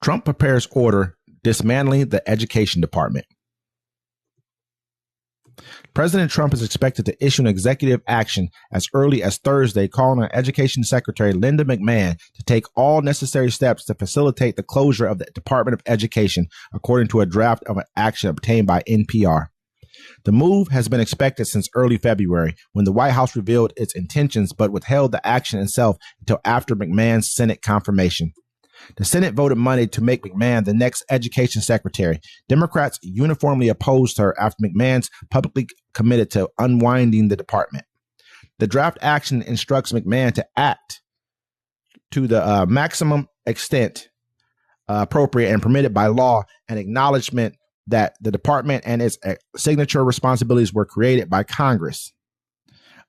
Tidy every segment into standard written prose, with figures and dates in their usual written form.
Trump prepares order dismantling the education department. President Trump is expected to issue an executive action as early as Thursday, calling on Education Secretary Linda McMahon to take all necessary steps to facilitate the closure of the Department of Education, according to a draft of an action obtained by NPR. The move has been expected since early February, when the White House revealed its intentions but withheld the action itself until after McMahon's Senate confirmation. The Senate voted Monday to make McMahon the next education secretary. Democrats uniformly opposed her after McMahon's publicly committed to unwinding the department. The draft action instructs McMahon to act to the maximum extent appropriate and permitted by law, and acknowledgement that the department and its signature responsibilities were created by Congress,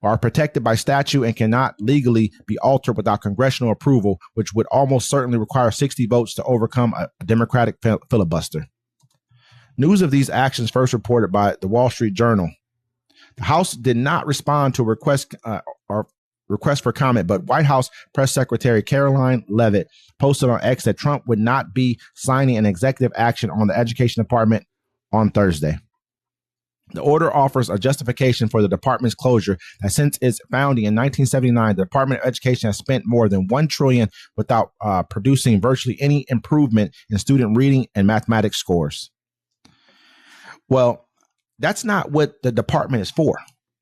are protected by statute, and cannot legally be altered without congressional approval, which would almost certainly require 60 votes to overcome a Democratic filibuster. News of these actions first reported by the Wall Street Journal. The House did not respond to a request for comment, but White House Press Secretary Caroline Leavitt posted on X that Trump would not be signing an executive action on the Education Department on Thursday. The order offers a justification for the department's closure that since its founding in 1979, the Department of Education has spent more than $1 trillion without producing virtually any improvement in student reading and mathematics scores. Well, that's not what the department is for.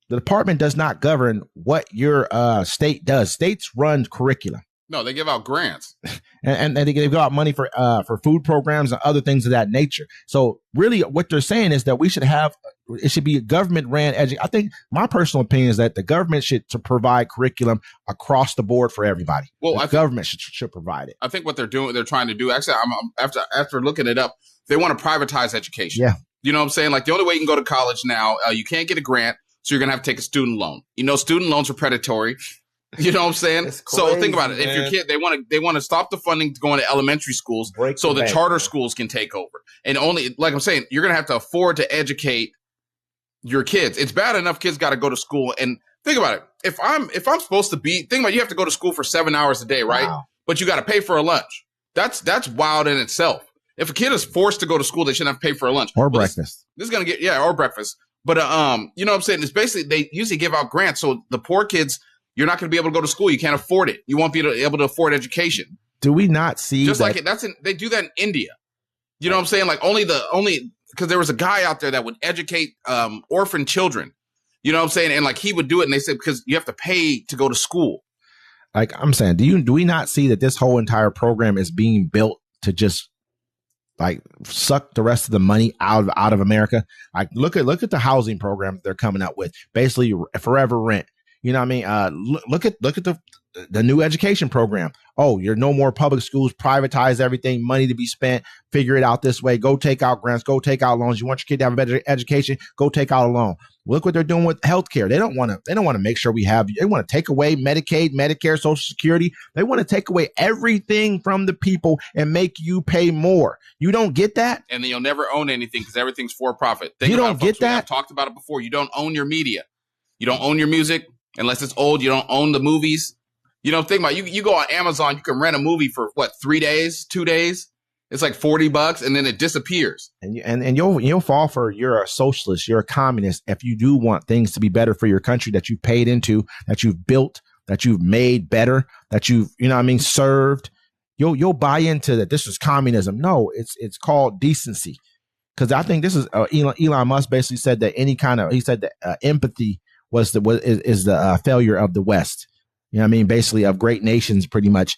The department does not govern what your state does. States run curriculum. No, they give out grants. and they give out money for food programs and other things of that nature. So really what they're saying is that it should be a government ran education. I think my personal opinion is that the government should provide curriculum across the board for everybody. Well, the government should provide it. I think what they're trying to do, actually, after looking it up, they want to privatize education. Yeah. You know what I'm saying? Like the only way you can go to college now, you can't get a grant. So you're going to have to take a student loan. You know, student loans are predatory. You know what I'm saying? So think about it. If your kid, they want to stop the funding to go into elementary schools so the charter schools can take over. And only, like I'm saying, you're going to have to afford to educate your kids. It's bad enough kids got to go to school. And think about it. If I'm supposed to think about it, you have to go to school for 7 hours a day, right? Wow. But you got to pay for a lunch. That's wild in itself. If a kid is forced to go to school, they shouldn't have to pay for a lunch. Or breakfast. This is going to get, or breakfast. But, you know what I'm saying? It's basically, they usually give out grants. So the poor kids, you're not going to be able to go to school. You can't afford it. You won't be able to afford education. Do we not see just like it? They do that in India. You know what I'm saying? Like only because there was a guy out there that would educate, orphan children, you know what I'm saying? And like, he would do it. And they said, because you have to pay to go to school. Like I'm saying, do we not see that this whole entire program is being built to just like suck the rest of the money out of America? Like look at the housing program they're coming up with, basically forever rent. You know what I mean? Look at the new education program. Oh, you're no more public schools, privatize everything, money to be spent, figure it out this way. Go take out grants, go take out loans. You want your kid to have a better education, go take out a loan. Look what they're doing with healthcare. They don't want to make sure they want to take away Medicaid, Medicare, Social Security. They want to take away everything from the people and make you pay more. You don't get that? And then you'll never own anything because everything's for profit. You don't get that? I've talked about it before. You don't own your media. You don't own your music unless it's old. You don't own the movies. You know, think about it. You go on Amazon, you can rent a movie for 3 days, 2 days. It's like $40 and then it disappears. And you'll fall for, you're a socialist, you're a communist if you do want things to be better for your country that you paid into, that you've built, that you've made better, that you've, served. You'll buy into that. This is communism. No, it's called decency. Because I think this is Elon Musk basically said that he said that empathy is the failure of the West. You know what I mean? Basically of great nations, pretty much.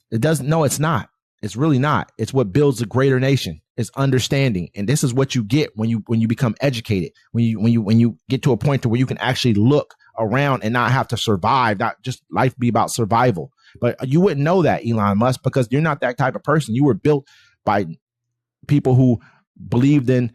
It's not. It's really not. It's what builds a greater nation. It's understanding. And this is what you get when you become educated, when you get to a point to where you can actually look around and not have to survive, not just life be about survival. But you wouldn't know that, Elon Musk, because you're not that type of person. You were built by people who believed in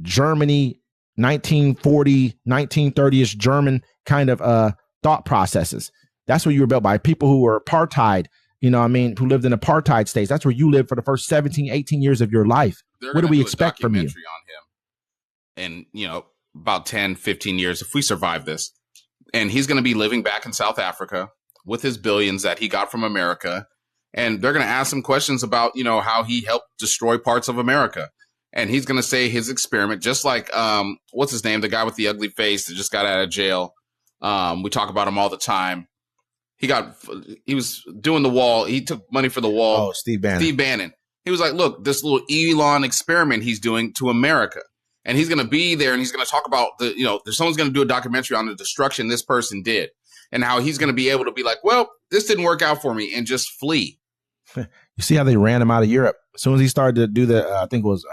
Germany, 1940, 1930s German kind of thought processes. That's what you were built by. People who were apartheid, who lived in apartheid states. That's where you lived for the first 17, 18 years of your life. What do we expect from you? On him in, about 10, 15 years, if we survive this. And he's going to be living back in South Africa with his billions that he got from America. and they're going to ask him questions about, how he helped destroy parts of America. And he's going to say his experiment, just like, what's his name? The guy with the ugly face that just got out of jail. We talk about him all the time. He was doing the wall. He took money for the wall. Oh, Steve Bannon. He was like, look, this little Elon experiment he's doing to America. And he's going to be there and he's going to talk about someone's going to do a documentary on the destruction this person did and how he's going to be able to be like, well, this didn't work out for me and just flee. You see how they ran him out of Europe? As soon as he started to do the, I think it was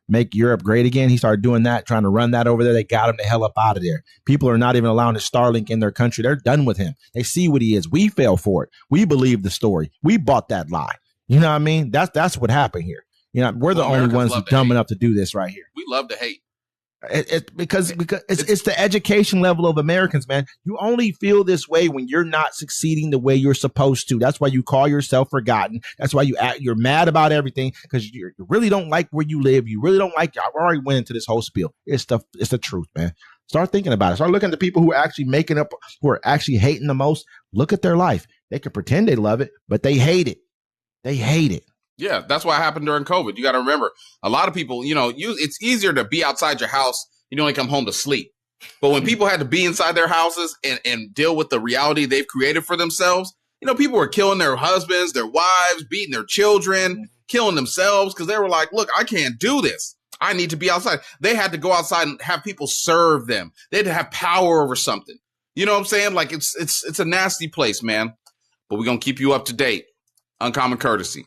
Make Europe Great Again. He started doing that, trying to run that over there. They got him the hell up out of there. People are not even allowing the Starlink in their country. They're done with him. They see what he is. We fell for it. We believe the story. We bought that lie. You know what I mean? That's what happened here. We're the only ones dumb enough to do this right here. We love to hate. Because it's the education level of Americans, man. You only feel this way when you're not succeeding the way you're supposed to. That's why you call yourself forgotten. That's why you're mad about everything, because you really don't like where you live. You really don't like. I've already went into this whole spiel. It's the truth, man. Start thinking about it. Start looking at the people who are actually who are actually hating the most. Look at their life. They can pretend they love it, but they hate it. They hate it. Yeah, that's what happened during COVID. You got to remember, a lot of people, it's easier to be outside your house. You only come home to sleep. But when people had to be inside their houses and deal with the reality they've created for themselves, people were killing their husbands, their wives, beating their children, killing themselves because they were like, look, I can't do this. I need to be outside. They had to go outside and have people serve them. They had to have power over something. You know what I'm saying? Like it's a nasty place, man. But we're going to keep you up to date. Uncommon Courtesy.